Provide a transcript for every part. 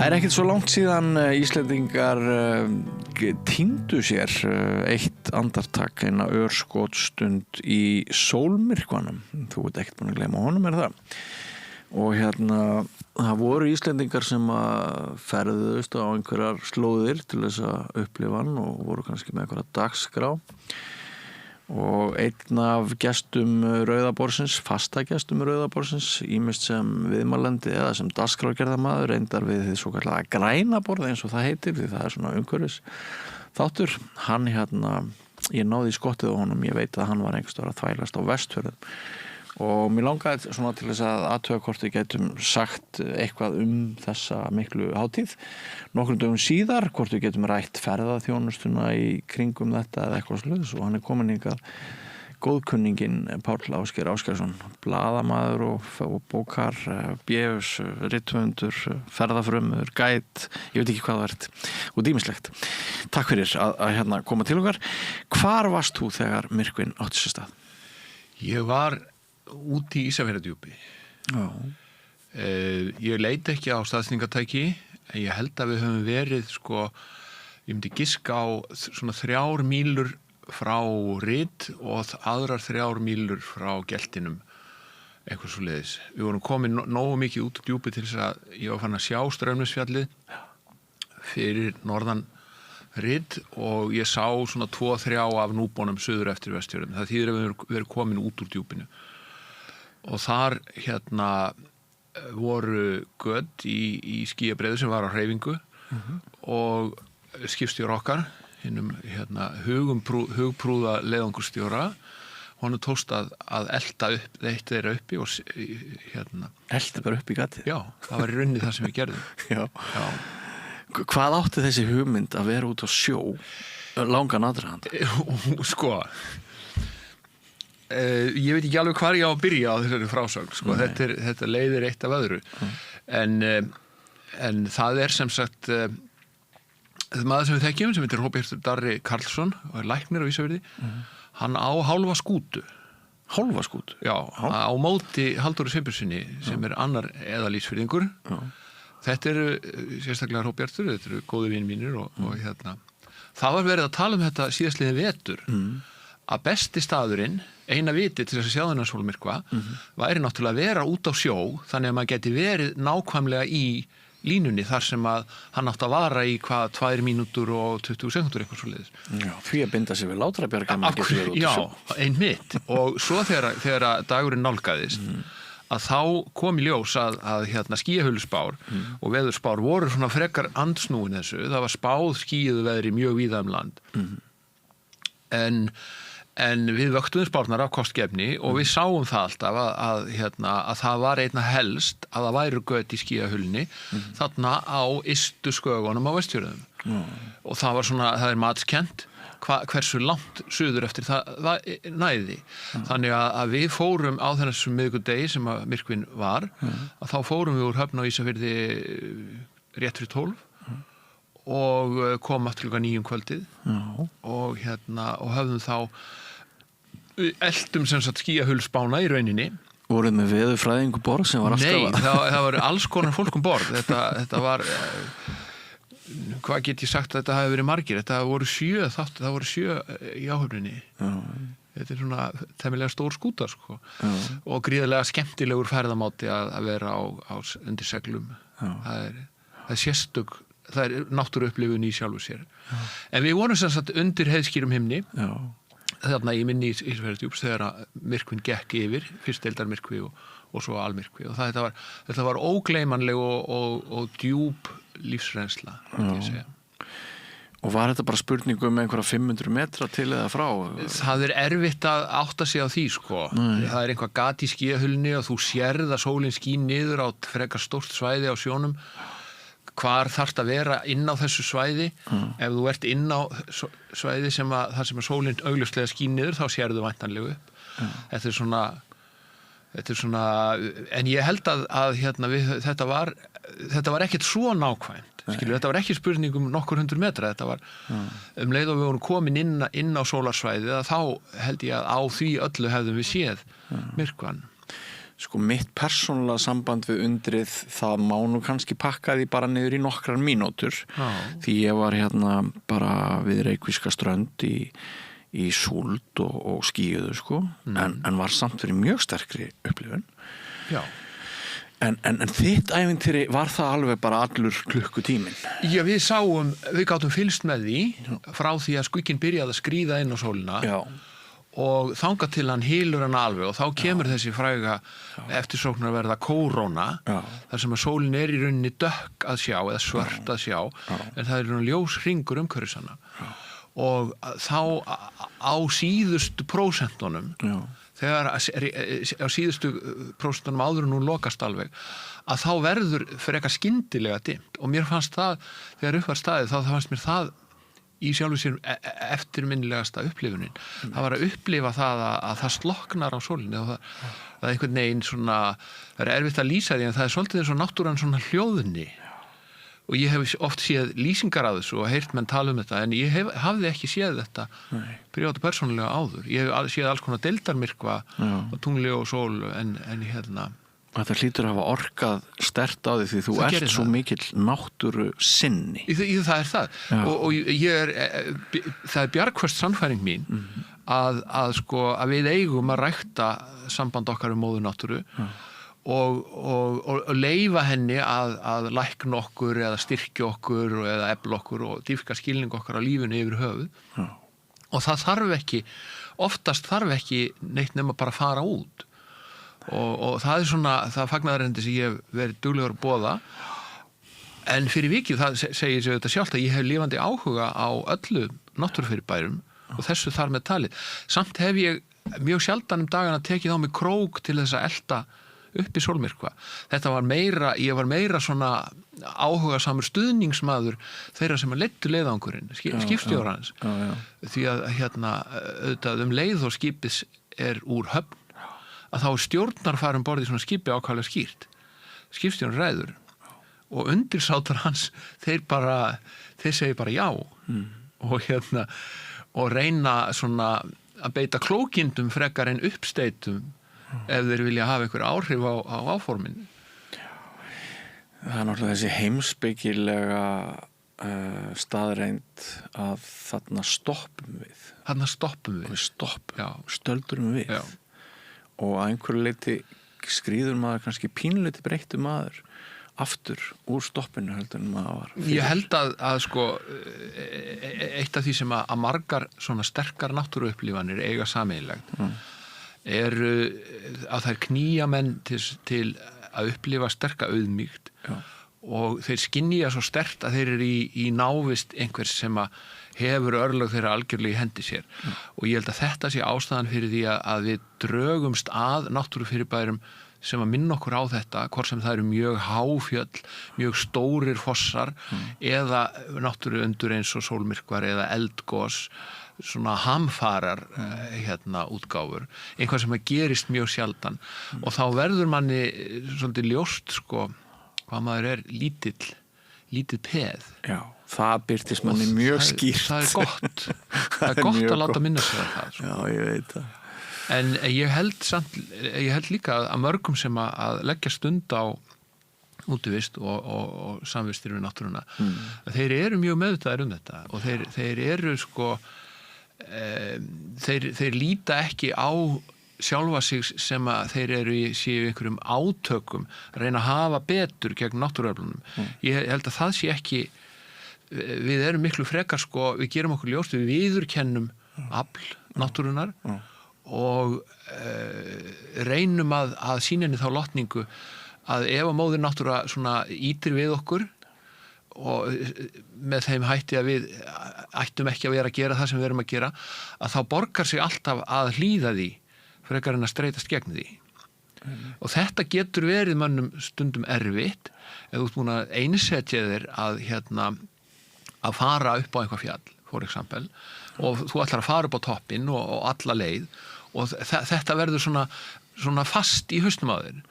Það ekkert svo langt síðan Íslendingar týndu sér eitt andartak eina örskotsstund í sólmyrkvanum. Þú ert ekkert búin að gleyma honum, það? Og það voru Íslendingar sem að ferðuðust á einhverjar slóðir til þess að upplifa hann og voru kannski með einhverja dagskrá. Og einn af gestum Rauðaborðsins, fastagestum Rauðaborðsins, ýmist sem viðmælandi eða sem dagskrárgerðarmaður, reyndar við því svokallaða græna borð eins og það heitir, því það svona umhverfis þáttur. Hann ég náði í skottið á honum, ég veit að hann var einhvers staðar að þvælast á Vestfjörðum. Og mér langaði svona til þess að athuga hvort við getum sagt eitthvað þessa miklu hátíð. Nokkrum dögum síðar, hvort við getum rætt ferðaþjónustuna í kringum þetta eða eitthvað svoleiðis, og hann komin hingað góðkunningin Páll Ásgeir Ásgeirsson, blaðamaður og bókar, bjöfs, rithöfundur, ferðafrömmur, gæt, ég veit ekki hvað það ert, og dýmislegt. Takk fyrir að koma til okkar. Hvar varst þú þegar myrkvinn átti sér stað? Ég var úti í Ísafjarðardjúpi. Ég leit ekki á staðsningatæki, en ég held að við höfum verið, ég myndi giska á svona 3 mílur frá Ryd og aðrar 3 mílur frá Geltinum, eitthvað svoleiðis. Við vorum komin nógu mikið út á djúpi til þess að ég var fann að sjá Straumnesfjallið fyrir norðan Ryd og ég sá svona 2-3 af núbónum suður eftir Vestfjörðum. Það þýðir að við erum komin út úr djúpinu. Og þar voru göt í skýjabreiðu sem var á hreyfingu og skipstjóra okkar, hinum hugprúða leiðangurstjóra, honum tókst að elta upp eitt þeirra uppi og Elta bara upp í gatið? Já, það var í rauninni það sem við gerðum. Já. Hvað átti þessi hugmynd að vera út á sjó langan aðdraganda? Ég veit ekki alveg hvar ég á að byrja á þessari frásögn. Þetta leiðir eitt af öðru. En það sem sagt maður sem við þekkjum, sem heitir Róbert Darri Karlsson og læknir á Ísafirði, hann á hálfa skútu. Hálfa skútu? Já, á móti Halldóri Sveinbjörnssyni sem annar eðalísfirðingur. Þetta sérstaklega Róbertur, þetta góðu vinir mínir og það var verið að tala þetta síðastliðin vetur að besti staðurinn, eina viti til þess að sjá þennan sólmyrkva væri náttúrulega að vera út á sjó þannig að maður geti verið nákvæmlega í línunni þar sem að hann átti að vara í 2 mínútur og 20 sekúndur eitthvað svoleiðis. Já, því að binda sig við Látrabjarg Já, einmitt. Og svo þegar dagurinn nálgaðist að þá kom í ljós að skýjahulspár og veðurspár voru svona frekar andsnúin þessu. Það var spáð skýjuðu veðri mjög víða land. En við vöktuðum spárnar af kostgefni og við sáum það alltaf að það var einna helst að það væru göt í skýjahulni þarna á ystu skögunum á Vestfjörðum. Og það er matskennt hversu langt suður eftir það næði. Þannig að við fórum á þessum miðvikudegi sem að myrkvinn var, að þá fórum við úr Höfn á Ísafirði rétt fyrir 12 og kom aftur klukkan 9 kvöldið og höfðum þá eldum sem sagt skýjahulsbána í rauninni. Voruð með veðurfræðingu borð sem var alltaf það var alls konar fólk borð. Þetta var hvað get ég sagt að þetta hafi verið margir? Það voru 7 í áhöfninni. Þetta svona temmilega stór skúta og gríðarlega skemmtilegur ferðamáti að vera á undir seglum. Það er sérstök, það er náttúruupplifun í sjálfu sér. En við vorum sem sagt undir heiðskýrum himni. Þarna í minni Ísafjarðardjúps þegar myrkvinn gekk yfir, fyrst deildarmyrkvi og svo almyrkvi. Og þetta var ógleymanleg og djúp lífsreynsla, myndi ég segja. Og var þetta bara spurning einhverja 500 metra til eða frá? Það er erfitt að átta sig á því, Það er einhvað gat í skýjahulni og þú sérð að sólin skín niður á frekar stórt svæði á sjónum. Hvar þarft að vera inn á þessu svæði? Ef þú ert inn á svæði þar sem að sólin augljóslega skín niður, þá sérðu væntanlegu upp. Þetta er svona, en ég held að þetta var ekkert svo nákvæmt. Þetta var ekki spurning nokkur 100 metra. Þetta var leið og við vorum komin inn á sólarsvæðið að þá held ég að á því öllu hefðum við séð myrkvann. Sko mitt persónulega samband við undrið það má nú kannski pakka því bara niður í nokkrar mínútur því ég var hérna bara við Reykvíska strönd í súld og skíuðu sko en var samt fyrir mjög sterkri upplifun. Já. En þitt ævintýri var það alveg bara allur klukkutíminn? Já, við gátum fylgst með því frá því að skugginn byrjaði að skríða inn á sólina. Já. Og þangað til hann hylur hann alveg og þá kemur þessi fræga eftirsóknarverða kóróna þar sem að sólin í rauninni dökk að sjá eða svört að sjá en það ljós hringur umhverfis hana og þá á síðustu prósentunum þegar á síðustu prósentunum áður en hún lokast alveg að þá verður frekar skyndilega dimmt og mér fannst það þegar upp var staðið þá fannst mér það í sjálfu sér eftirminnilegasta upplifunin. Það var að upplifa það að það slokknar á sólinni og það einhvern veginn svona, það erfitt að lýsa því en það svolítið eins og náttúran svona hljóðni og ég hef oft séð lýsingar af þessu og heyrt menn tala þetta en ég hafði ekki séð þetta privata persónulega áður. Ég hef séð alls konar deildarmyrkva og tungli og sól en hérna Það hlýtur að hafa orkað sterkt á því þú ert svo mikill náttúru sinni. Það það. Og það er bjargföst sannfæring mín að við eigum að rækta samband okkar móður náttúru og leyfa henni að lækna okkur eða styrkja okkur eða efla okkur og dýpka skilning okkar á lífinu yfir höfuð. Og það oftast þarf ekki neitt nema bara að fara út. Og það er svona, það fagnaðarendi sem ég hef verið duglegur að boða en fyrir vikið, það segir sig þetta sjálft að ég hef lifandi áhuga á öllu náttúrufyrirbærum og þessu þar með talið. Samt hef ég mjög sjaldan dagana tekið á mig krók til þess að elta upp í sólmyrkva. Ég var meira svona áhugasamur stuðningsmaður þeirra sem að leiddu leiðangurinn, skipstjórans því að auðvitað leið og skipið er úr höfn að þá stjórnar farum borðið svona skipi ákvæðlega skýrt. Skipstjórn ræður og undirsátar hans, þeir segir bara já og reyna svona að beita klókindum frekar en uppsteytum ef þeir vilja hafa einhver áhrif á áforminu. Það er náttúrulega þessi heimspekilega staðreind að þarna stoppum við. Stöldurum við. Já. Og að einhverju leyti skríður maður kannski pínleiti breyttu maður aftur úr stoppinu heldur en maður var fyrir. Ég held að eitt af því sem að margar svona sterkar náttúruupplifanir eiga sameiginlegt eru að þær knýja menn til að upplifa sterka auðmýkt og þeir skynja svo sterkt að þeir eru í návist einhvers sem að hefur örlög þeirra algjörlega í hendi sér og ég held að þetta sé ástæðan fyrir því að við drögumst að náttúrufyrirbærum sem að minna okkur á þetta, hvort sem það eru mjög háfjöll, mjög stórir fossar eða náttúruundur eins og sólmyrkvar eða eldgos, svona hamfarar útgáfur, eitthvað sem að gerist mjög sjaldan og þá verður manni svolítið ljóst hvað maður er lítið peð. Já, það birtist manni mjög skýrt. Það er gott. Það er gott að láta minna sig það. Já, ég veit það. En ég held líka að mörgum sem að leggja stund á útivist og samvistir við náttúruna, að þeir eru mjög meðvitaðir þetta og þeir eru þeir líta ekki á sjálfa sig sem að þeir eru séu einhverjum átökum að reyna að hafa betur gegn náttúruöflunum. Ég held að það sé ekki við erum miklu frekar við gerum okkur ljóst, við viðurkennum afl náttúrunar og reynum að sýna henni þá lotningu að ef að móðir náttúra svona ítir við okkur og með þeim hætti að við ættum ekki að vera að gera það sem við erum að gera, að þá borgar sig alltaf að hlýða því frekar en að streitast gegn því. Og þetta getur verið mönnum stundum erfitt ef þú ert búin að einsetja þér að fara upp á einhver fjall, for example, og þú ætlar að fara upp á toppinn og alla leið og þetta verður svona fast í hausnum á þér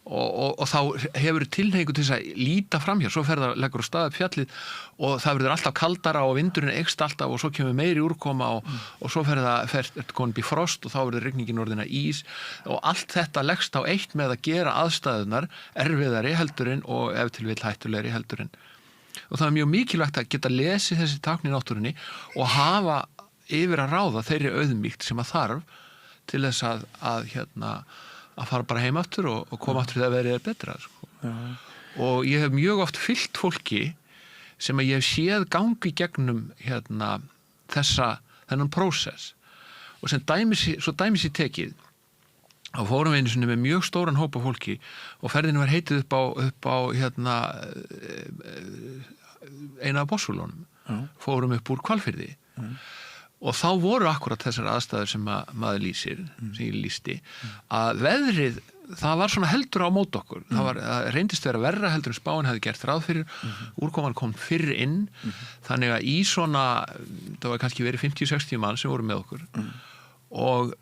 og þá hefur tilhneigingu til þess að líta fram hér, svo leggur á stað upp fjallið og það verður alltaf kaldara og vindurinn eykst alltaf og svo kemur meiri úrkoma og svo fer komin upp í frost og þá verður rigningin orðin að ís og allt þetta leggst á eitt með að gera aðstæðunar erfiðari heldurinn og ef til vill hættulegri heldurinn. Og það er mjög mikilvægt að geta lesið þessi tákn í náttúrunni og hafa yfir að ráða þeirri auðmýkt sem að þarf til þess að fara bara heim aftur og koma aftur þegar verið betra sko. Og ég hef mjög oft fylgt fólki sem að ég hef séð gangi gegnum þennan prósess og sem dæmis í tekið og fórum við einu sinni með mjög stóran hópa fólki og ferðinu var heitið upp á eina af Bossulónum fórum upp úr Hvalfirði og þá voru akkurat þessar aðstæður sem maður lýsir, sem ég lýsti, að veðrið, það var svona heldur á mót okkur. Það reyndist vera verra heldur en spáin hefði gert ráð fyrir, úrkoman kom fyrr inn, þannig að í svona, það var kannski verið 50-60 mann sem voru með okkur, og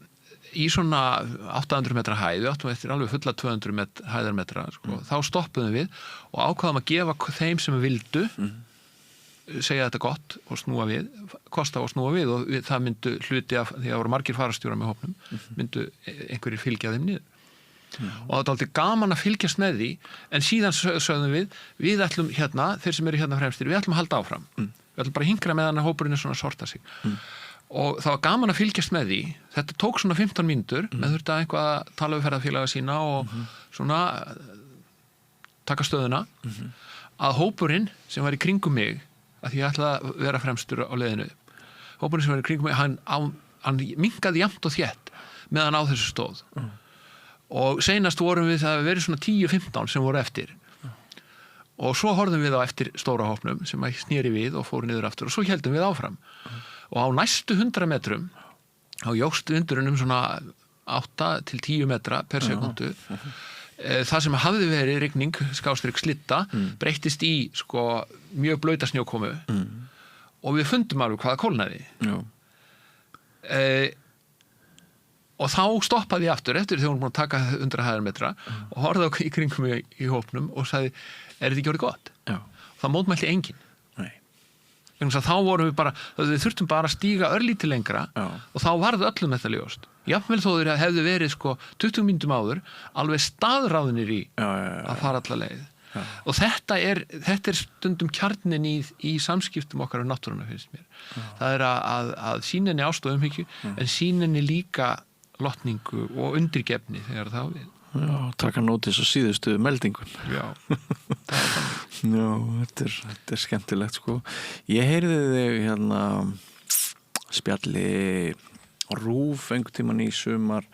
í svona 800 metra hæð, við áttum eftir alveg fulla 200 hæðarmetra, sko, þá stoppuðum við og ákvaðum að gefa þeim sem vildu, segja þetta gott og snúa við, kosta og snúa við og það myndu hluti af, því að það voru margir farastjórar með hópnum, myndu einhverjir fylgja þeim niður. Og það er aldrei gaman að fylgjast með því, en síðan sögðum við ætlum þeir sem eru fremstir, við ætlum að halda áfram. Við ætlum bara að hinkra með hann að hópurinn er svona að sorta sig. Og það var gaman að fylgjast með því, þetta tók svona 15 mínútur, með þurfti að einhvað að tala við ferðafélaga sína og svona taka stöðuna, að hópurinn sem var í kringum mig að ég ætla að vera fremstur á leiðinu. Hópurinn sem var í kringum mig, hann minnkaði jafnt og þétt meðan á þessu stóð. Og seinast vorum við það verið svona 10-15 sem voru eftir. Og svo horfðum við á eftir stóra hópnum sem að sneri við og fóru niður aftur og svo héldum við áfram. Og á næstu 100 metrum á jókst vindurinn svona 8-10 metra per sekundu. Það sem hafði verið rigning, skástrík slitta, breyttist í sko mjög blauta snjókomu og við fundum alveg hvaða kólnaði. Og þá stoppaði ég aftur eftir þegar hún búin að taka 100 hæðarmetra og horfði í kringum mig í hópnum og sagði, er þetta ekki orðið gott? Það mótmælti enginn. Þá vorum við þurftum bara að stíga örlítið lengra og þá varð öllum þetta ljóst. Jafnvel þó þeir hefðu verið sko 20 mínútum áður alveg staðráðnir í að fara alla leið. Og þetta er stundum kjarnin í samskiptum okkar af náttúruna, finnst mér. Það er að sýna henni ást og umhyggju en sýna henni líka lotningu og undirgefni þegar það á við. Já, taka nótis og síðustu meldingun. Já, það er þannig. Já, þetta er skemmtilegt sko. Ég heyrði þig spjalli RÚV einhvern tímann í sumar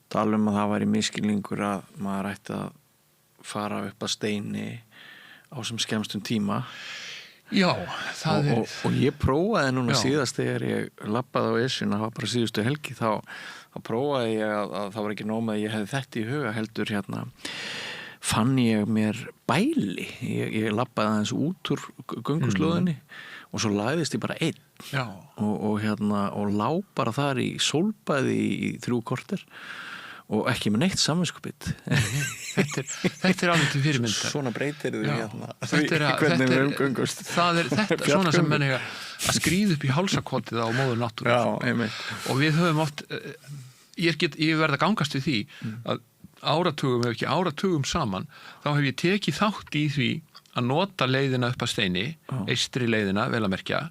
tala að það væri miskilningur að maður ætti að fara upp að Steini á sem skemmstum tíma. Já, það og ég prófaði núna síðast þegar ég labbaði á Esjuna, það var bara síðustu helgi þá prófaði ég að það var ekki nóg með að ég hefði þetta í huga heldur fann ég mér bæli ég labbaði aðeins út úr gönguslóðinni og svo lagðist ég bara einn og lá bara þar í sólbaði í 3 korter og ekki með neitt samvinskupið. Þetta er alveg til fyrirmyndar. Svona breytir þau hvernig við umgöngust. Það er þetta svona sem menn að skríða upp í hálsakotið á móður náttúru. Já, einmitt. Og við höfum oft, ég verð að gangast við því að áratugum, ef ekki áratugum saman, þá hef ég tekið þátt í því að nota leiðina upp að Steini, eystri leiðina, vel að merkja,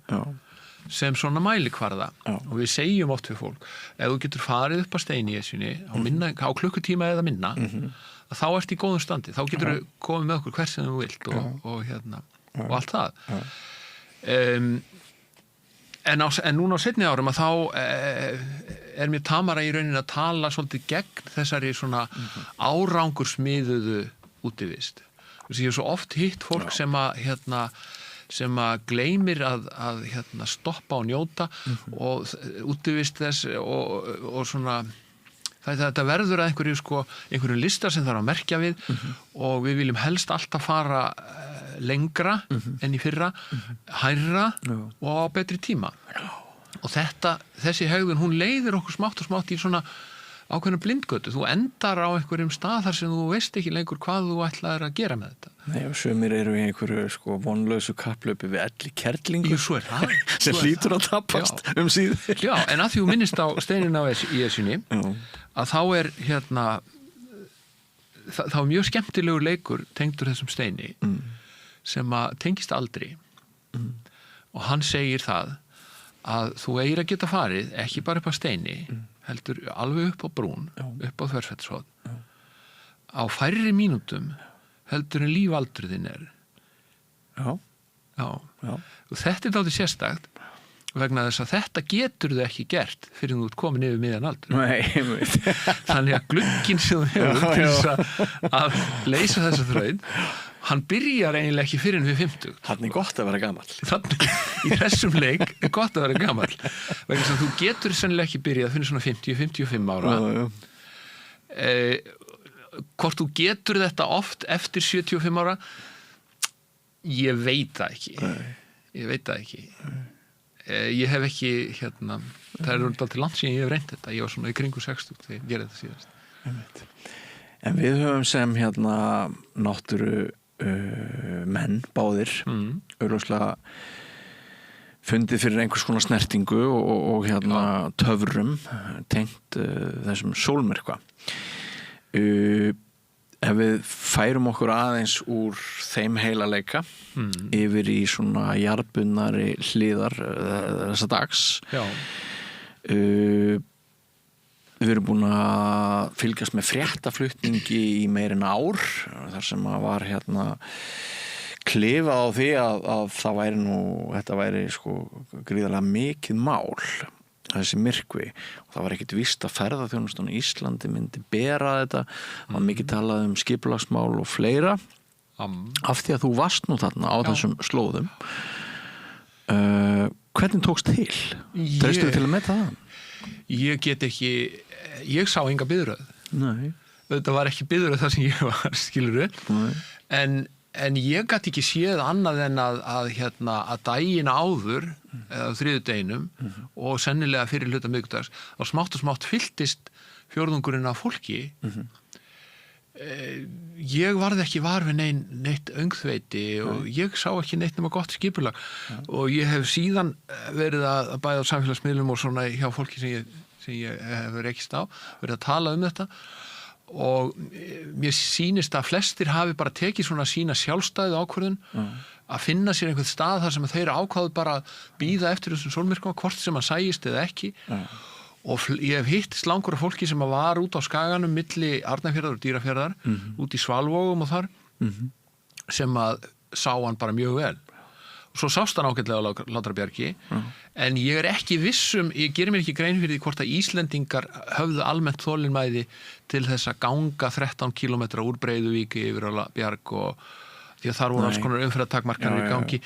sem svona mælikvarða og við segjum oft við fólk ef þú getur farið upp að Steini í Esjunni á klukkutíma eða minna þá ert í góðum standi, þá getur þú komið með okkur hvers sem þú vilt og allt það en núna á seinni árum að þá er mér tamara í rauninni að tala svolítið gegn þessari svona árangursmiðuðu útivist. Ég hef svo oft hitt fólk sem að gleymir að stoppa og njóta og útivist þess og svona þetta verður að einhverju listar sem þarf að merkja við og við viljum helst alltaf fara lengra enn í fyrra, hærra og á betri tíma og þessi hegðun, hún leiðir okkur smátt og smátt í svona ákveðna blindgötu, þú endar á einhverjum stað þar sem þú veist ekki lengur hvað þú ætlaðir að gera með þetta. Nei, og sumir eru í einhverju vonlausu kapplaupi við elli kerlingu Svo er það. sem hlýtur að tapast síður. Já, en að því þú minnist á steininn í Esjunni, að þá er þá er mjög skemmtilegur leikur tengdur þessum steini sem að tengist aldri og hann segir það að þú eigir að geta farið ekki bara upp á steini heldur alveg upp á brún, upp á Þversfellshorn á færri mínútum heldur en lífaldurðin er. Já. Og þetta er dálítið sérstakt vegna þess að þetta getur þau ekki gert fyrir þú ert komin yfir miðjan aldur. Nei, þannig að glugginn sem þú hefur til þess að leysa þessa þraun hann byrjar eiginlega ekki fyrir en við 50. Þannig gott að vera gamall. Þannig í þessum leik er gott að vera gamall vegna þess að þú getur sennilega ekki byrjað fyrir svona 50-55 ára. Hvort þú getur þetta oft eftir 75 ára ég veit það ekki. Ég hef ekki það er til langt síðan ég hef reynt þetta, ég var svona í kringu 60 þegar ég gerði þetta síðast. En við höfum sem náttúru menn báðir augljóslega fundið fyrir einhvers konar snertingu og töfrum tengt þessum sólmyrkva. Ef við færum okkur aðeins úr þeim heila leika yfir í svona jarðbundnari hliðar þessa dags við erum búin að fylgjast með fréttaflutningi í meir en ár þar sem að var klifað á því að það væri þetta væri gríðarlega mikið mál þessi myrkvi og það var ekkit víst að ferðaþjónustan í Íslandi myndi bera þetta það var mikið talað um skipulagsmál og fleira af því að þú varst nú þarna á þessum slóðum hvernig tókst til? Treystu til að meta það? Ég get ekki ég sá enga biðröð. Nei. Þetta var ekki biðröð þar sem ég var skilurðu en ég gat ekki séð annað en að daginn áður eða þriðjudeginum og sennilega fyrir hluta miðvikudags og smátt fylltist fjórðungurinn af fólki ég varð ekki var við neitt öngþveiti og ég sá ekki neitt nema gott skipulag og ég hef síðan verið að bæða á samfélagsmiðlum og svona hjá fólki sem ég hef rekist á verið að tala um þetta og mér sýnist að flestir hafi bara tekið svona sína sjálfstæðu ákvörðun að finna sér einhvern stað þar sem þeir ákváðu bara að bíða eftir þessum sólmyrkva hvort sem hann sæjist eða ekki og ég hef hitt slangur af fólki sem var út á skaganum milli Arnarfjarðar og Dýrafjarðar út í Svalvogum og þar sem að sá hann bara mjög vel og svo sást hann ágætlega á Látrabjargi en ég ekki vissum, ég gerir mér ekki grein fyrir því hvort að Íslendingar höfðu almennt þolinmæði til þess að ganga 13 kilometra úr Breiðuvík yfir á Bjarg og því að þar voru alls konar umferðartakmarkanir í gangi.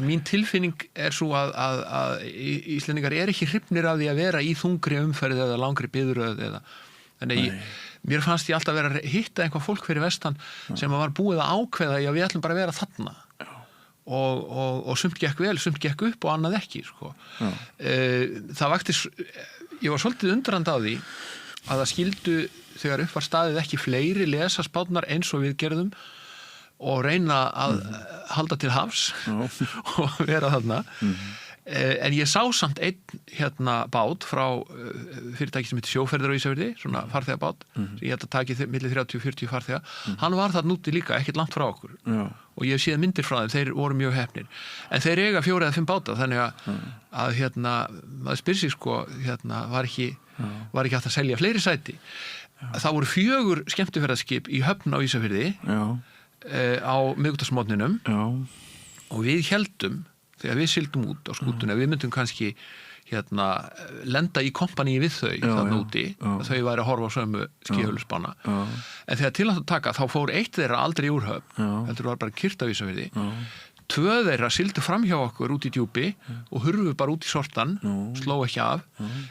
Mín tilfinning er svo að Íslendingar ekki hrifnir af því að vera í þungri umferð eða langri biðröð þannig mér fannst ég alltaf vera að hitta eitthvað fólk fyrir vestan sem var búið að ákveða að við ætlum bara að vera þarna og sumt gekk vel, sumt gekk upp og annað ekki það vakti ég var svolítið undrandi á því að það skildu þegar upp var staðið ekki fleiri lesa spárnar eins og við gerðum og reyna að halda til hafs og vera þarna en ég sá samt einn bát frá fyrirtæki sem heitir Sjóferðir á Ísafirði svona farþegabát sem ég held að taki milli 30-40 farþega hann var þarna úti líka, ekkert langt frá okkur og ég hef séð myndir frá þeim, þeir voru mjög heppnir en þeir eiga 4 eða 5 báta þannig að maður spyr sig var ekki hægt að selja fleiri sæti það voru 4 skemmtiferðaskip í höfn á Ísafirði á miðvikudagsmorgninum og við héldum þegar við sigldum út á skútunni við myndum kannski lenda í kompaníi við þau þarna úti þau væri að horfa á sömu skíðhölusbána en þegar til að taka þá fór eitt þeirra aldrei úr höfn heldur var bara kyrt á Ísafirði 2 þeirra sigldu fram hjá okkur út í djúpi og hurfu bara út í sortan sló ekki af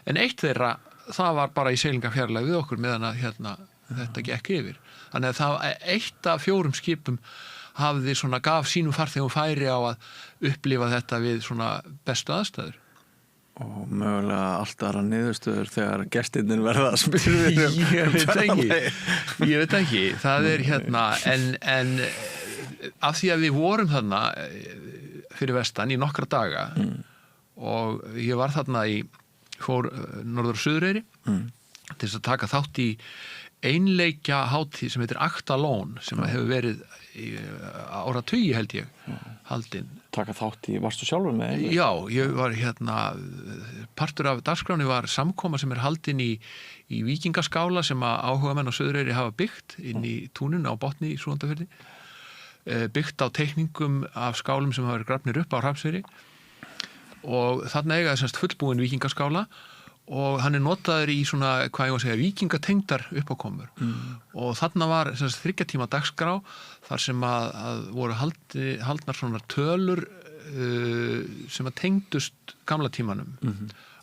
en eitt þeirra það var bara í seglingafjarlæg við okkur meðan að þetta gekk yfir þannig að það eitt af 4 skipum hafði gaf sínum farþegum færi á að upplifa þetta við svona bestu aðstæður Og mögulega allt aðra niðurstöður þegar gestirnir verða að spyrja Ég veit ekki það hérna en af því að við vorum þarna fyrir vestan í nokkra daga og ég var þarna fór norður- og suðureyri til þess að taka þátt í einleikja hátíð sem heitir Aktalón sem hefur verið áratugi held ég haldin. Taka þátt í, varstu sjálfur með? Já, ég var partur af dagskráni var samkoma sem haldin í Víkingaskála sem að áhugamenn á Suðureyri hafa byggt inn í túnin á botni í Súgandafirði, byggt á teikningum af skálum sem hafa verið grafnir upp á Hrafnseyri og þarna eiga þessast fullbúin Víkingaskála og hann notaður í svona, hvað ég var að segja, víkingatengdar uppákomur og þarna var 3 tíma dagskrá þar sem að voru haldnar svona tölur sem að tengdust gamla tímanum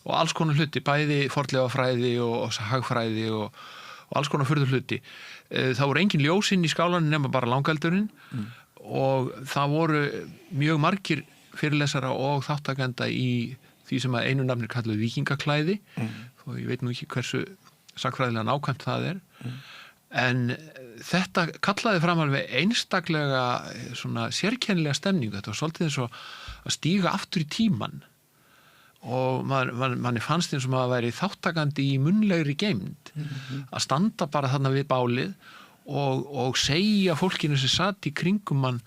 og alls konar hluti, bæði fornleifafræði og hagfræði og alls konar furður hluti. Það voru engin ljósinn í skálanum nema bara langeldurinn og það voru mjög margir fyrirlesara og þáttakenda í því sem að einu nafnir kalluð víkingaklæði og ég veit nú ekki hversu sakfræðilega nákvæmt það en þetta kallaði fram alveg einstaklega svona sérkennilega stemningu. Þetta var svolítið eins og að stíga aftur í tímann og manni fannst eins og maður væri þáttakandi í munnlegri geymd að standa bara þarna við bálið og segja fólkinu sem satt í kringum mann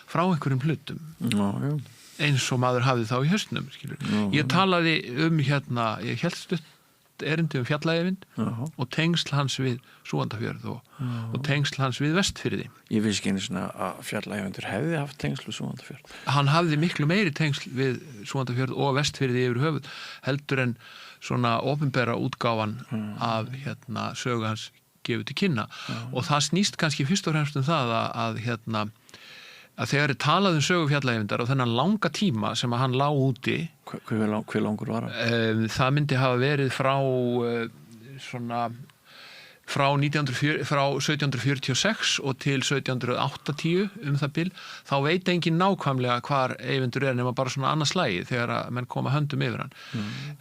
frá einhverjum hlutum. Já. Eins og maður hafði þá í haustnum, skilur. Ég talaði ég hélt stutt erindi Fjallaeyvind og tengsl hans við Súgandafjörð og tengsl hans við Vestfirði. Ég vissi ekki einu svona að Fjallaeyvindur hefði haft tengsl við Súgandafjörð. Hann hafði miklu meiri tengsl við Súgandafjörð og Vestfirði yfir höfuð heldur en svona opinbera útgáfan af sögu hans gefið til kynna og það snýst kannski fyrst og fremst það að þegar talað sögu Fjallaeyvindar og þennan langa tíma sem að hann lá úti hver langur var hann? Það myndi hafa verið frá 1746 og til 1780 það bil, þá veit enginn nákvæmlega hvar Eyvindur nema bara svona annað slagi þegar að menn koma höndum yfir hann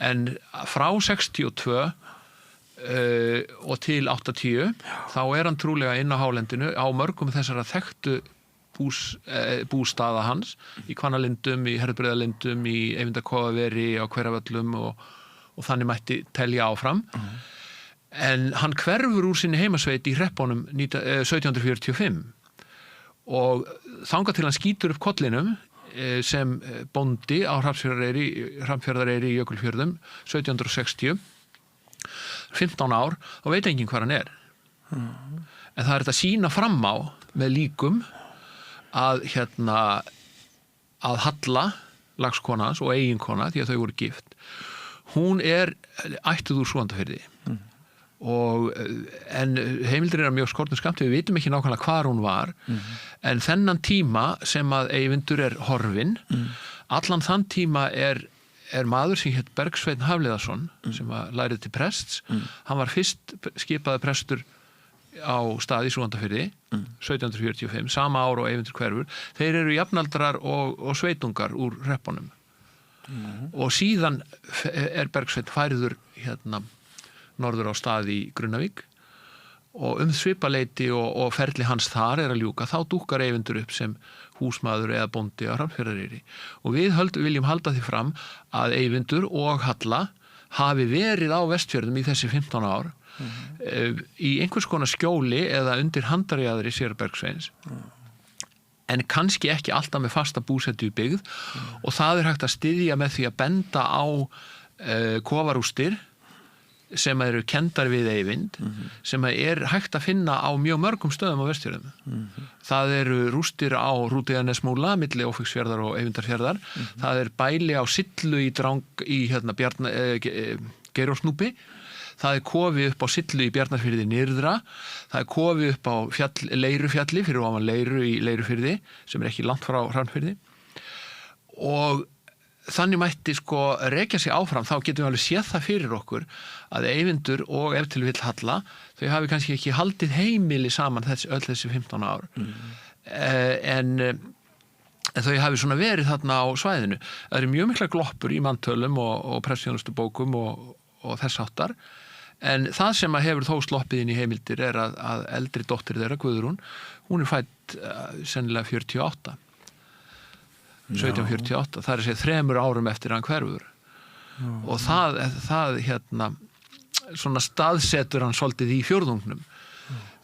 en frá 62 og til 80 þá hann trúlega inn á hálendinu á mörgum þessara þekktu bústaða hans í Hvannalindum, í Herðbreiðalindum, í Eyvindarkofaveri á Hveravöllum og þannig mætti telja áfram en hann hverfur úr sinni heimasveit í hreppunum 1745 og þangað til hann skýtur upp kollinum sem bóndi á Hrafnfjarðareyri í Jökulfjörðum 1760 15 ár og veit enginn hvar hann en það þetta að sýna fram á með líkum að Halla lagskona hans og eiginkona því að þau voru gift hún ættuð úr Súgandafirði en heimildir mjög skortnum skammti, við vitum ekki nákvæmlega hvar hún var en þennan tíma sem að Eyvindur horfinn allan þann tíma maður sem hét Bergsveinn Hafliðason sem lærið til prests hann var fyrst skipaði prestur á stað í Súgandafirði 1745, sama ár og Eyvindur hverfur þeir eru jafnaldrar og sveitungar úr hreppunum og síðan Bergsveinn færður norður á stað í Grunnavík og svipaleiti og ferli hans þar að ljúka, þá dúkkar Eyvindur upp sem húsmaður eða bóndi á Hrafnfjarðareyri og við viljum halda því fram að Eyvindur og Halla hafi verið á Vestfjörðum í þessi 15 ár í einhvers konar skjóli eða undir handarjaðri séra Bergsveins en kannski ekki alltaf með fasta búsetu í byggð og það hægt að styðja með því að benda á kofarústir sem eru kenndar við Eyvind sem hægt að finna á mjög mörgum stöðum á Vestfjörðum það eru rústir á Rútiðanesmúla milli Ófeigsfjarðar og Eyvindarfjarðar það bæli á Sillu í Geirólfsnúpi það kofi upp á Sillu í Bjarnarfirði nyrðra, það kofi upp á Leirufjalli fyrir ofan Leiru í Leirufirði sem ekki langt frá Hrafnfirði og þannig mætti rekja sig áfram, þá getum við alveg séð það fyrir okkur að Eyvindur og ef til vill Halla, þau hafi kannski ekki haldið heimili saman öll þessi 15 ár en en þau hafi svona verið þarna á svæðinu. Það eru mjög mikla gloppur í manntölum og pressjónustu bókum og þess áttar, en það sem að hefur þó sloppið inn í heimildir að eldri dóttir þeirra, Guðrún, hún er fædd sennilega 1748, það er að segja 3 árum eftir hann hverfur. Og það hérna svona staðsetur hann svolítið í fjórðungnum,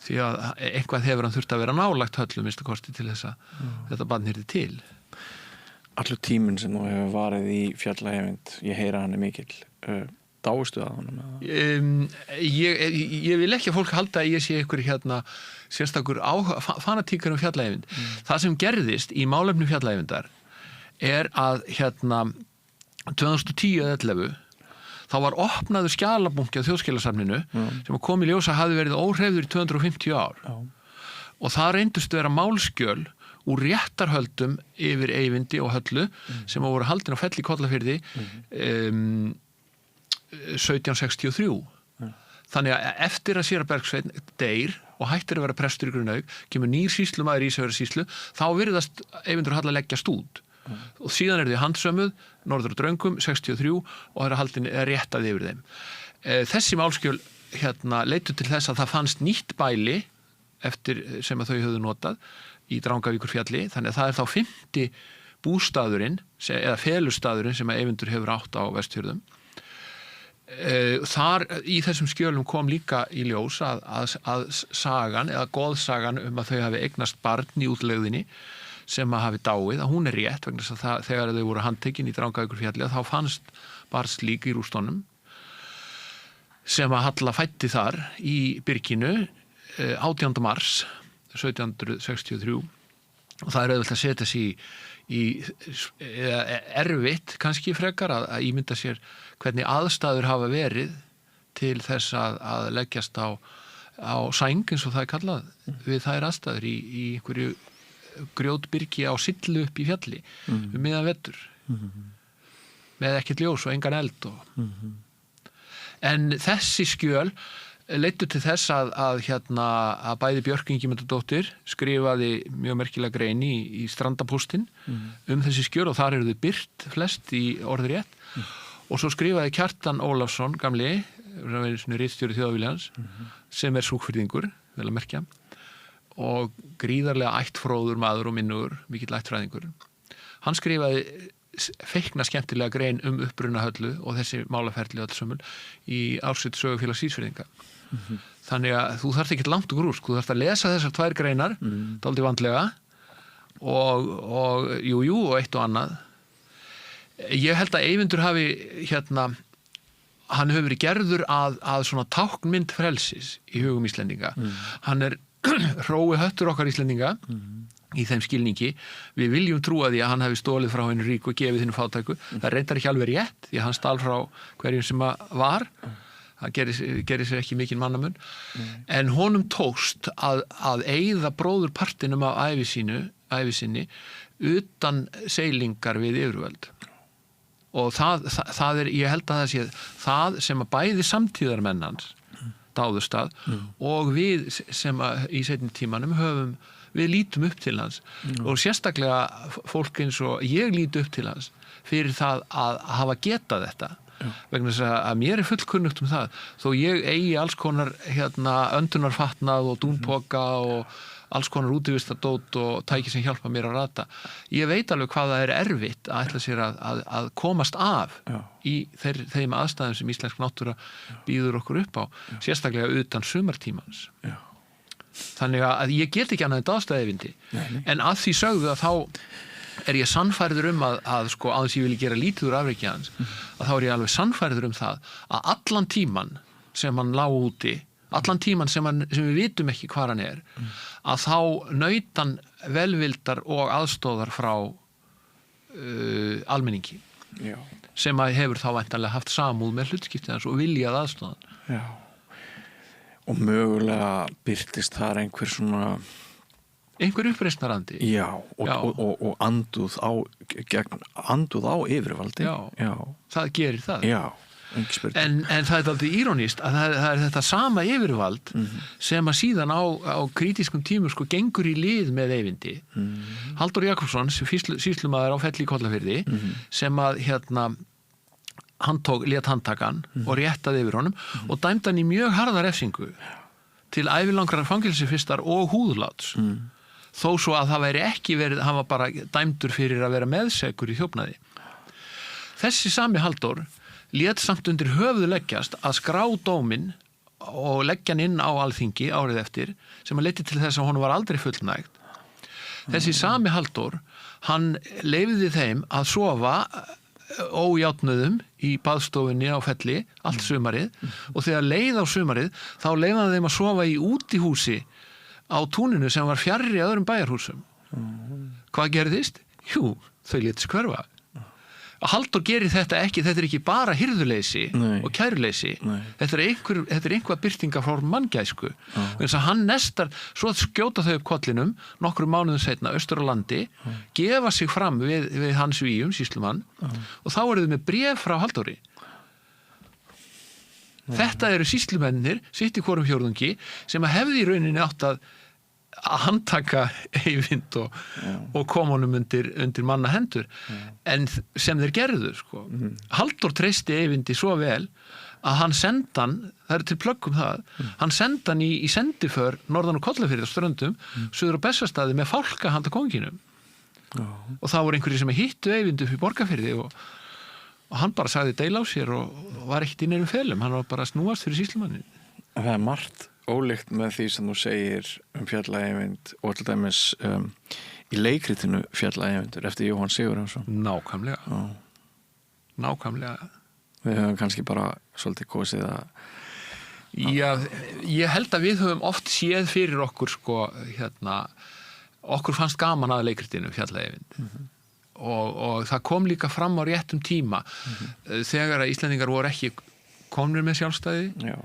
því að eitthvað hefur hann þurft að vera nálægt Höllu minnsta kosti til þess að þetta barn yrði til. Allur tíminn sem þú hefur varið í Fjalla-Eyvind, ég heyra hann er mikill, dáistu að honum? Ég vil ekki að fólk halda að ég sé ykkur hérna sérstakur fanatíkar Fjalla-Eyvind. Það sem gerðist í málefni Fjalla-Eyvindar er að hérna 2010-11 þá var opnaður skjalabunki á Þjóðskjalasafninu sem kom í ljós að hafði verið óhreyfður í 250 ár. Og það reyndust vera málskjöl úr réttarhöldum yfir Eyvindi og Höllu sem voru haldin á Felli í Kollafirði 1763. Þannig að eftir að séra Bergsveinn deyr og hættir að vera prestur í Grunnavík, kemur nýr sýslumaður í Ísafjarðarsýslu, þá virðast Eyvindur og Halla leggjast út. Og síðan eru þau handsömuð norður á Dröngum 63 og það er haldin réttað yfir þeim. Þessi málskjöl hérna leitu til þess að það fannst nýtt bæli eftir sem að þau höfðu notað í Drangavíkurfjalli, þannig að það er þá 5. bústaðurinn eða felustaðurinn sem að Eyvindur hefur átt á Vestfjörðum. Þar í þessum skjölum kom líka í ljós að sagan eða goðsagan að þau hafi eignast barn í útlegðinni sem að hafi dáið, að hún er rétt vegna þess að þegar þau voru handtekin í Drangavíkurfjalli þá fannst barnslík í rústunum sem að Halla fæddi þar í byrginu 18. mars 1763 og það er auðvitað að setja sig í erfitt kannski frekar að ímynda sér hvernig aðstæður hafa verið til þess að leggjast á sæng eins og það er kallað við þær aðstæður í einhverju grjótbyrgi á sillu upp í fjalli miðan vetur með ekkert ljós og engan eld en þessi skjöl leiddu til þess að bæði Björk Ingimundardóttir skrifaði mjög merkilega grein í Strandapóstinn þessi skjöl og þar eru þau birt flest í orðrétt og svo skrifaði Kjartan Ólafsson gamli, ritstjóri Þjóðviljans sem er súkfirðingur, vel að merkja og gríðarlega ættfróður maður og minnugur, mikill ættfræðingur. Hann skrifaði feikna skemmtilega grein uppruna Höllu og þessi málaferli öllsömmul í ársrit sögufélags Ísfirðinga. Þannig að þú þarft ekki langt og grúsk, þú þarft að lesa þessar 2 greinar, dálítið vandlega og jú og eitt og annað. Ég held að Eyvindur hafi hann hefur verið gerður að svona táknmynd frelsis í hugum Íslendinga. Hann er hrói höttur okkar Íslendinga í þeim skilningi. Við viljum trúa því að hann hafi stólið frá henni rík og gefið henni fátæku. Það reyndar ekki alveg rétt því að hann stál frá hverjum sem var. Það gerir sér ekki mikinn mannamun. En honum tókst að eyða bróðurpartinum af ævi sinni utan seilingar við yfirvöld. Og það er, ég held að það sé það sem að bæði samtíðarmenn hans dáðust að og við sem í seinni tímanum við lítum upp til hans og sérstaklega fólk eins og ég lít upp til hans fyrir það að hafa getað þetta vegna þess að mér er fullkunnugt það þó ég eigi alls konar öndunarfatnað og dúnpoka og alls konar útivistadót og tæki sem hjálpa mér að rata. Ég veit alveg hvað það er erfitt að ætla sér að komast af í þeim aðstæðum sem íslensk náttúra býður okkur upp á, sérstaklega utan sumartímans. Þannig að ég get ekki annað en dástæðivindi. En að því sögðu að þá er ég sannfærður að sko, aðeins ég vilji gera lítið úr afreki hans, að þá er ég alveg sannfærður það að allan tíman sem hann lá úti, allan tíman sem við vitum ekki hvar hann er, að þá naut hann velvildar og aðstóðar frá almenningi sem að hefur þá væntanlega haft samúð með hlutskiptið hans og viljað aðstóðan. Já. Og mögulega birtist þar einhver uppreisnarandi. Já, og anduð á yfirvaldi. Já, það gerir það. Já. en það er aldrei írónist að það er þetta sama yfirvald sem að síðan á krítiskum tímum sko gengur í lið með Eyvindi. Halldór Jakobsson, sýslumaður á Felli í Kollafirði, sem að hann lét handtakan og réttaði yfir honum og dæmdi hann í mjög harða refsingu til ævilangrar fangelsisvistar og húðláts. Þó svo að það væri ekki verið, hann var bara dæmdur fyrir að vera meðsegur í þjófnaði. Þessi sami Halldór lét samt undir höfuð leggjast að skrá dóminn og leggja hann inn á Alþingi árið eftir, sem að leiddi til þess að honum var aldrei fullnægt. Þessi sami Halldór, hann leyfði þeim að sofa ójátnuðum í baðstofunni á Felli allt sumarið og þegar leið á sumarið þá leyfði hann þeim að sofa í útihúsi á túninu sem var fjarri öðrum bæjarhúsum. Hvað gerðist? Jú, þau létu hverfa. Halldór gerir þetta ekki, þetta er ekki bara hirðuleysi og kæruleysi. Þetta er einhver birtingarform manngæsku. Þannig að hann nestar, svo skjóta þau upp kollinum nokkrum mánuðum seinna austur á landi, gefa sig fram við hans víum, sýslumann, og þá eru þau með bréf frá Halldóri. Þetta eru sýslumennir, sitt í hvorum fjórðungi, sem að hefði í rauninni átt að handtaka Eyvind og koma honum undir manna hendur en sem þeir gerðu sko. Halldór treysti Eyvindi svo vel að hann senda hann, það er til plöggum það, hann senda hann í sendiför norðan og Kollafirði á Ströndum, suður á Bessastaði með fálka handa konginum. Og það voru einhverjir sem hittu Eyvind upp í Borgarfirði og hann bara sagði deil á sér og var ekkert í neinum felum, hann var bara að snúast fyrir sýslumannin. Það er margt ólíkt með því sem þú segir Fjalla Eyvind og til dæmis í leikritinu Fjalla Eyvindur eftir Jóhann Sigurjónsson. Nákvæmlega. Nákvæmlega. Við höfum kannski bara svolítið kosið að Já, ég held að við höfum oft séð fyrir okkur sko, okkur fannst gaman að leikritinu Fjalla Eyvind. Og það kom líka fram á réttum tíma þegar að Íslendingar voru ekki komnir með sjálfstæði. Já.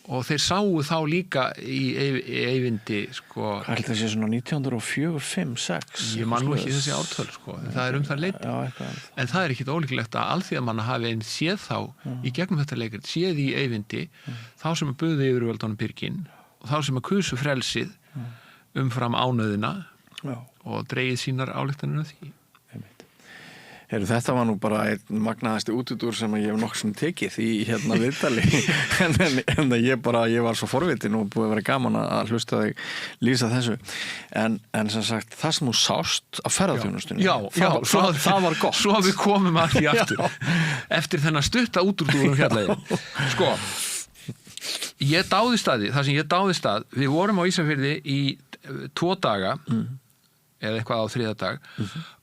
Og þeir sáu þá líka í Eyvindi sko. Hvað held það sé svona 1904-5-6? Ég man nú ekki þessi ártöl sko, en það er það leyti. En það er ekkit ólíklegt að alþýðamanna hafi einn séð þá í gegnum þetta leikrit, séð í Eyvindi þá sem að buðu yfirvöldunum byrgin og þá sem að kusu frelsið umfram ánauðina og dreigið sínar ályktanir af því. Þetta var nú bara einn magnaðasti útúrdúr sem ég hef nokkuð sem tekið í viðtali en ég var svo forvitin og búið að vera gaman að hlusta þig lýsa þessu en sem sagt það sem þú sást á ferðaþjónustunni það var gott svo við komum að því aftur eftir þennan stutta útúrdúrum Fjalla-Eyvind sko ég dáðist að því, það sem ég dáðist að við vorum á Ísafirði í 2 daga eða eitthvað á 3. dag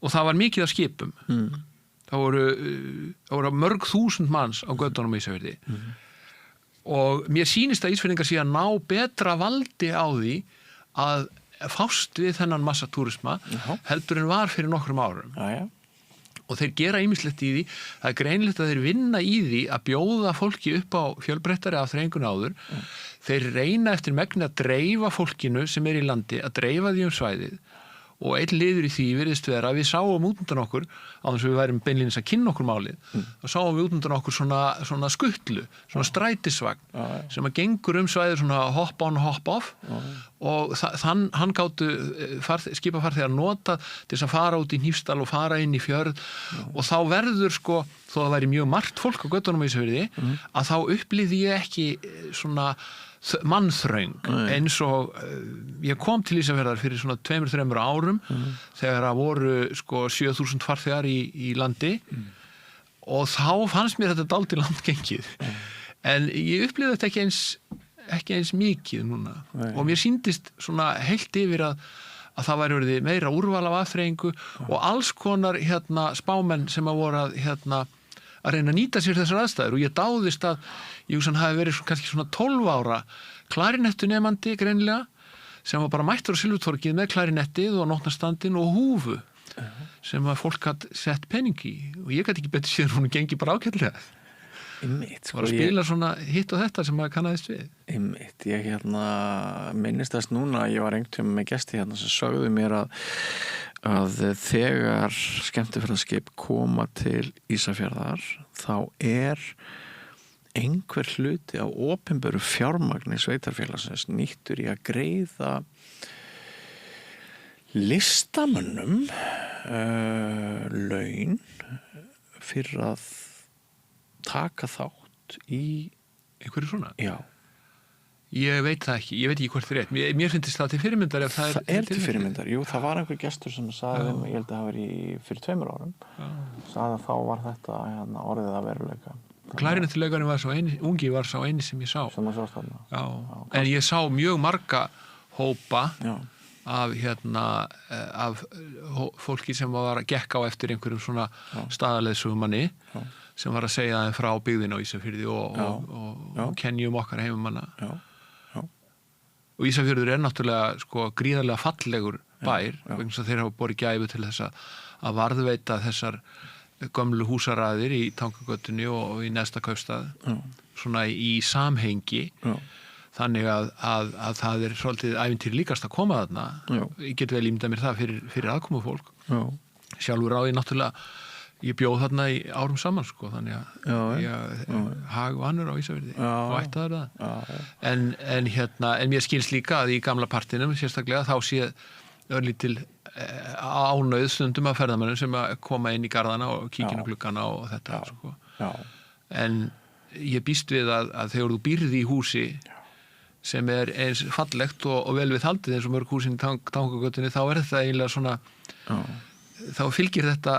og það var mikið af skipum það voru mörg þúsund manns á göttunum í Ísafirði og mér sýnist að Ísfirðingar sé að ná betra valdi á því að fást við þennan massatúrisma heldur en var fyrir nokkrum árum og þeir gera ýmislegt í því það er greinilegt að þeir vinna í því að bjóða fólki upp á fjölbreyttari afþreyingun áður þeir reyna eftir megni að dreifa fólkinu sem er í landi að dreifa því svæðið og einn liður í því virðist vera að við sáum út undan okkur á þess að við værum beinlínis að kynna okkur málið þá sáum við út undan okkur svona skuttlu, svona strætisvagn sem að gengur svæðið svona hop on, hop off og hann gátu skipafarþegar nota til þess að fara út í Hnífsdal og fara inn í fjörð og þá verður sko, þó það væri mjög margt fólk á göttunum í Ísafirði að þá upplýði ég ekki svona mannþröng eins og ég kom til Ísafjarðar fyrir svona 2-3 árum þegar að voru sko 7.000 farþegar í landi og þá fannst mér þetta dálítið landgengið en ég upplýði þetta ekki eins mikið núna og mér sýndist svona heilt yfir að það væri verið meira úrval af afþreyingu og alls konar spámenn sem að voru að reyna að nýta sér þessar aðstæður og ég dáðist að ég hafi verið kannski svona 12 ára klarinettunemandi greinilega sem var bara mættur á Silfurtorgið með klarinettið og nótnastandinn og húfu sem að fólk hatt sett pening í og ég gæti ekki betur sér hún gengi bara ágætlega sko, var að spila svona hitt og þetta sem að kannaðist við ég minnist þess núna ég var einhvern með gesti sem sögðu mér að þegar skemmtiferðaskip koma til Ísafjarðar þá einhver hluti á opinberu fjármagni sveitarfélagsins nýttur í að greiða listamönnum laun fyrir að taka þátt í einhverju svona? Já. Ég veit það ekki, ég veit ekki hvort það er rétt. Mér finnst það til fyrirmyndar ef það er til fyrirmyndar, jú, það var einhver gestur sem sagði, ég held að það var fyrir 2 árum, sagði að þá var þetta orðið að veruleika. Klarinettuleikarinn var ungi var sá eini sem ég sá. Sem að sást þarna. Já, en ég sá mjög marga hópa af af fólki sem var að gekka á eftir einhverjum svona staðarleiðsögumanni sem var að segja þeim frá byggðina á Ísafirði og kenjum okkar heimamanna. Og Ísafjörður er náttúrulega sko gríðarlega fallegur bær vegna þess að þeir hafa borið gæfu til þess að varðveita þessar gömlu húsaraðir í Tangagötunni og í næsta kaupstað svona í samhengi þannig að það er svolítið ævintýri líkast að koma þarna ég get vel ímyndað mér það fyrir aðkomufólk sjálfur á ég náttúrulega ég bjóð þarna í árum saman sko þannig að ég hagvanur á Ísafirði og ætti það en mér skilst líka að í gamla partinum sérstaklega þá sé örlítil ánauð stundum af ferðamönnum sem að koma inn í garðana og kíkja inn á gluggana og þetta sko en ég býst við að þegar þú býrði í húsi sem er eins fallegt og vel við haldið eins og mörg húsin í Tangagötunni þá er þetta eiginlega svona þá fylgir þetta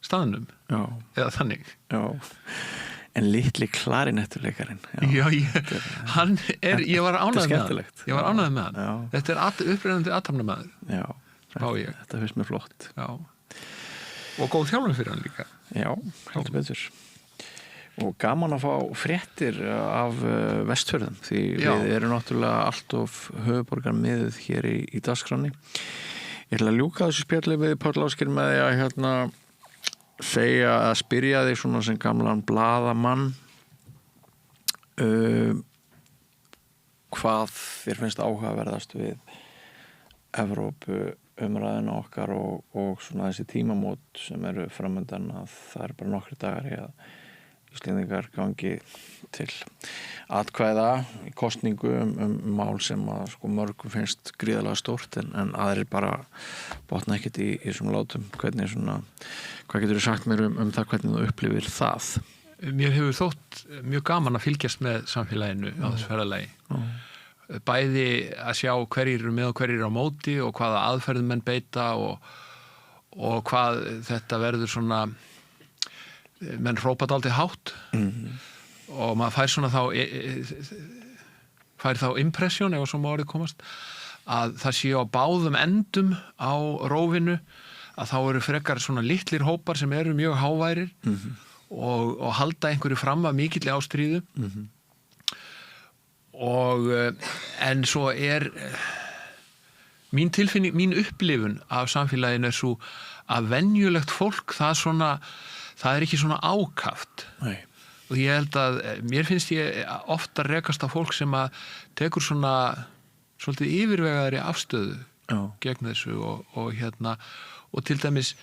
staðnum eða þannig en litli klarinettuleikarinn ég var ánægð með hann þetta er upprennandi athafnamaður þetta finnst mér flott og góð þjálfun fyrir hann líka heldur betur og gaman að fá fréttir af Vestfjörðum því við erum náttúrulega allt of höfuborgarmiðuð hér í dagskránni ég ætla að ljúka þessu spjalli við Páll Ásgeir með því að segja að spyrja þig svona sem gamlan blaðamann hvað þér finnst áhugaverðast við Evrópu umræðina okkar og svona þessi tímamót sem eru framöndan að það er bara nokkri dagar í að Íslendingar gangi til atkvæða í kosningu mál sem að sko mörgum finnst gríðarlega stórt en aðrir bara botna ekkert í þessum látum hvernig svona, hvað getur þú sagt mér það hvernig þú upplifir það? Mér hefur þótt mjög gaman að fylgjast með samfélaginu á þessu ferðalagi bæði að sjá hverjir eru með og hverjir eru á móti og hvaða aðferðum menn beita og hvað þetta verður svona menn hrópat aldrei hátt og maður fær svona þá impression ef svo má orðið komast að það sé á báðum endum á rófinu að þá eru frekar svona litlir hópar sem eru mjög háværir og halda einhverju fram af mikilli ástríðu og en svo er mín tilfinning, mín upplifun af samfélaginu er svo að venjulegt fólk það er ekki svona ákaft og ég held að mér finnst ég ofta rekast af fólk sem að tekur svona svolítið yfirvegaðri afstöðu gegn þessu og til dæmis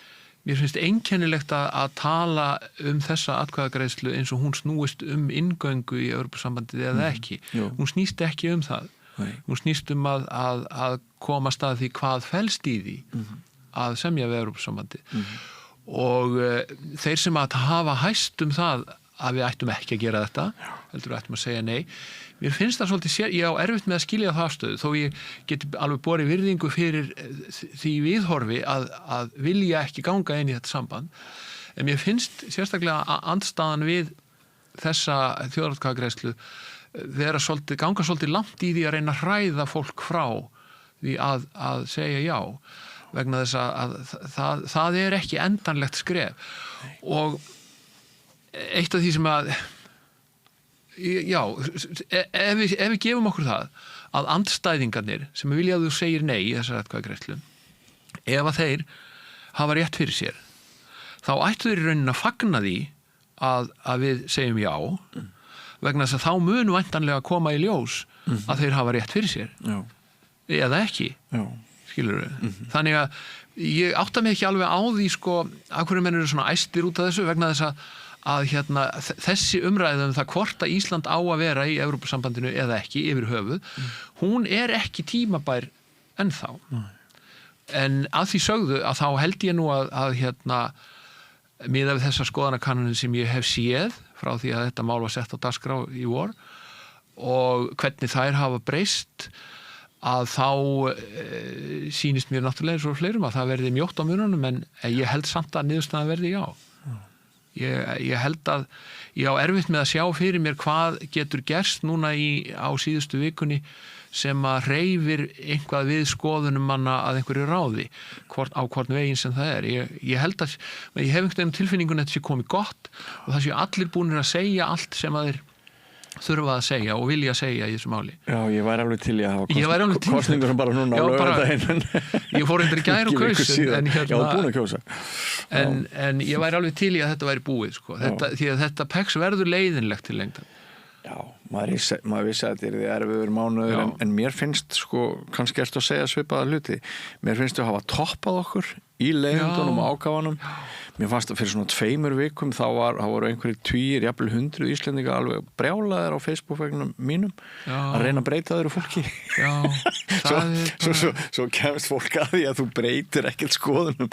mér finnst einkennilegt að tala þessa atkvæðagreiðslu eins og hún snúist inngöngu í Evrópusambandið eða ekki hún snýst ekki það hún snýst að komast að því hvað felst í því að semja við Evrópusambandið og þeir sem að hafa hæst það að við ættum ekki að gera þetta heldur við ættum að segja nei mér finnst það svolítið ég á erfitt með að skilja það afstöðu þó ég geti alveg borið virðingu fyrir því viðhorfi að vilja ekki ganga inn í þetta samband en mér finnst sérstaklega andstaðan við þessa þjóðaratkvæðagreiðslu ganga svolítið langt í því að reyna að hræða fólk frá því að segja já vegna þess að það er ekki endanlegt skref og eitt af því sem að ef við gefum okkur það að andstæðingarnir sem vilja að þú segir nei í þessar atkvæðagreiðslu ef að þeir hafa rétt fyrir sér þá ættu þeir í rauninni að fagna því að við segjum já vegna þess að þá munu væntanlega að koma í ljós að þeir hafa rétt fyrir sér eða ekki skilurðu þannig að ég átta mig ekki alveg á því sko af hverju menn eru svona æstir út af þessu vegna þess þessi umræðum það hvort að Ísland á að vera í Evrópusambandinu eða ekki yfir höfuð, hún ekki tímabær ennþá. En að því sögðu að þá held ég nú að miðað við þessa skoðanakannanir sem ég hef séð frá því að þetta mál var sett á dagskrá í vor og hvernig þær hafa breyst, að þá sýnist mér náttúrulega eins og fleirum að það verði mjótt á mununum, en ég held samt að niðurstaðan verði já. Ég held að ég á erfitt með að sjá fyrir mér hvað getur gerst núna á síðustu vikunni sem að hreyfir eitthvað við skoðunum manna að einhverju ráði á hvort veginn sem það er. Ég held að ég hef einhvern veginn tilfinningun að þetta sé komið gott og það sé allir búnir að segja allt sem að þeir þurfa að segja og vilja segja í þessu máli. Já, ég væri alveg til í að hafa kosningur bara núna á laugardaginn. Ég fór undir í gær og kaus en Já, búin að kjósa. En ég væri alveg til í að þetta væri búið sko. Því að þetta PEX verður leiðinlegt til lengdar. Já, maður vissi að þetta er því erfiður mánuður en mér finnst sko, kannski ertu að segja svipaða hluti, mér finnst að hafa toppað okkur í leiðundunum og ákafanum. Mér fannst að fyrir svona 2 vikum þá voru einhverjir 20, jafnvel 100 Íslendinga alveg brjálaðir á Facebook-vegnum mínum að reyna að breyta öðru fólki. Svo kemst fólk að því að þú breytir ekkert skoðunum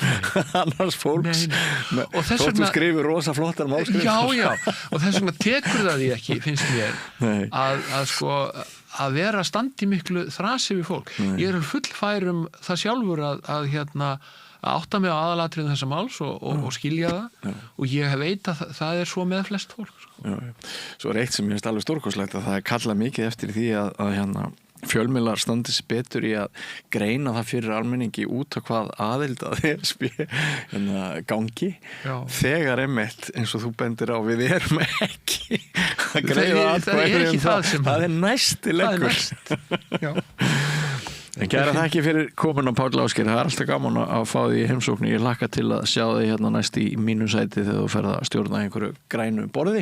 annars fólks. Og þess vegna þú skrifir rosa flottar málskrif. Já, og þess vegna tekur það því ekki, finnst mér, að vera standi miklu þrasi við fólk. Ég fullfærum það sjálfur að átta mig á aðalatriðum þessa máls og skilja það og ég veit að það er svo með flest fólk sko. Já. Svo eitt sem ég finnst alveg stórkostlegt að það kallað mikið eftir því að fjölmiðlar standi sig betur í að greina það fyrir almenningi út af hvað aðild að ESB gangi þegar einmitt eins og þú bendir á við erum ekki að greiða það er næsti leggur. Já. En kæra þakki fyrir komin á Páll Ásgeir, það er alltaf gaman að fá því í heimsókn. Ég hlakka til að sjá þig hérna næst í mínu sæti þegar þú ferð að stjórna einhverju grænu borði.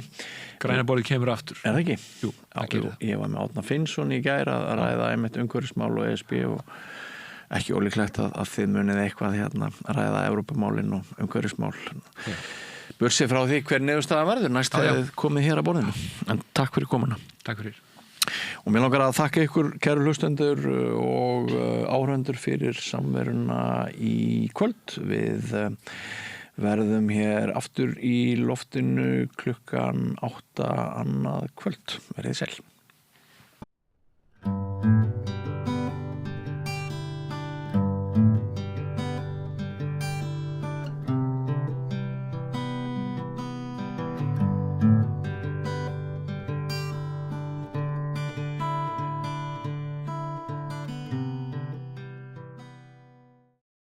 Græna borði kemur aftur. Er það ekki? Jú, það gerir það. Ég var með Árna Finnsson í gær að ræða einmitt umhverfismál og ESB og ekki ólíklegt að þið munið eitthvað hérna að ræða Evrópumálin og umhverfismál. Burtséð frá því hver niðurstaðan verður næst þegar þið komið hér að borðinu. En takk fyrir komuna. Takk fyrir. Og mér langar að þakka ykkur kæru hlustendur og áhorfendur fyrir samveruna í kvöld. Við verðum hér aftur í loftinu klukkan 8 annað kvöld. Verið sæl.